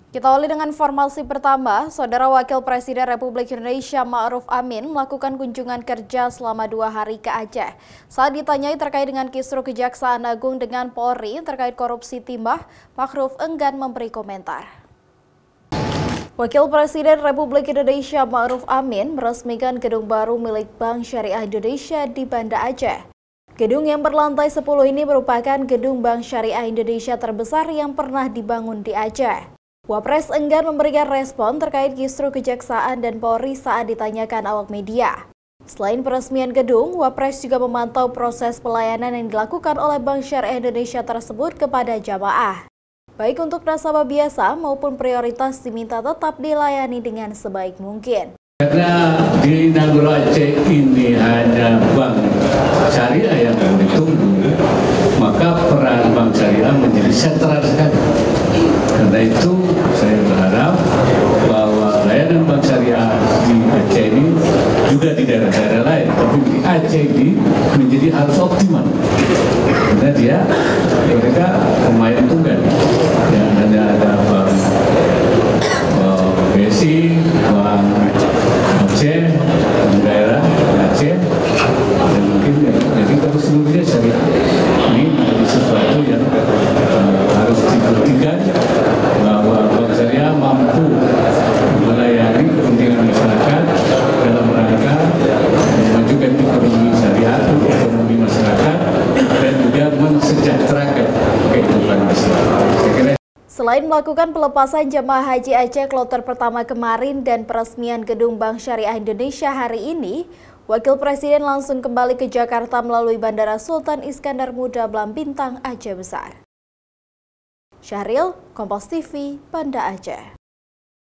Kita awali dengan informasi pertama, Saudara Wakil Presiden Republik Indonesia Ma'ruf Amin melakukan kunjungan kerja selama 2 hari ke Aceh. Saat ditanyai terkait dengan kisru Kejaksaan Agung dengan Polri terkait korupsi timah, Ma'ruf enggan memberi komentar. Wakil Presiden Republik Indonesia Ma'ruf Amin meresmikan gedung baru milik Bank Syariah Indonesia di Banda Aceh. Gedung yang berlantai 10 ini merupakan gedung Bank Syariah Indonesia terbesar yang pernah dibangun di Aceh. Wapres enggan memberikan respon terkait kisru Kejaksaan dan Polri saat ditanyakan awak media. Selain peresmian gedung, Wapres juga memantau proses pelayanan yang dilakukan oleh Bank Syariah Indonesia tersebut kepada jamaah. Baik untuk nasabah biasa maupun prioritas diminta tetap dilayani dengan sebaik mungkin. Karena di Nagara Aceh ini hanya Bank Syariah yang ditunggu, maka peran Bank Syariah menjadi sentral sekali. Karena itu saya berharap bahwa layanan Bank Syariah di Aceh ini juga di daerah-daerah lain, tapi di Aceh ini menjadi harus optimal. Karena mereka lumayan tunggal. Ya, ada Bank BSI, Bank Aceh, daerah Aceh, dan mungkin jadi kalau seluruhnya syariah ini menjadi sesuatu yang harus dibuktikan bahwa Bank Syariah mampu melayani kepentingan masyarakat dalam rangka memajukan ekonomi syariah, ekonomi masyarakat, dan juga mensejahterakan kehidupan masyarakat. Selain melakukan pelepasan jemaah haji Aceh kloter pertama kemarin dan peresmian gedung Bank Syariah Indonesia hari ini, Wakil Presiden langsung kembali ke Jakarta melalui Bandara Sultan Iskandar Muda Blam Bintang Aceh Besar. Syahril, Kompas TV, Banda Aceh.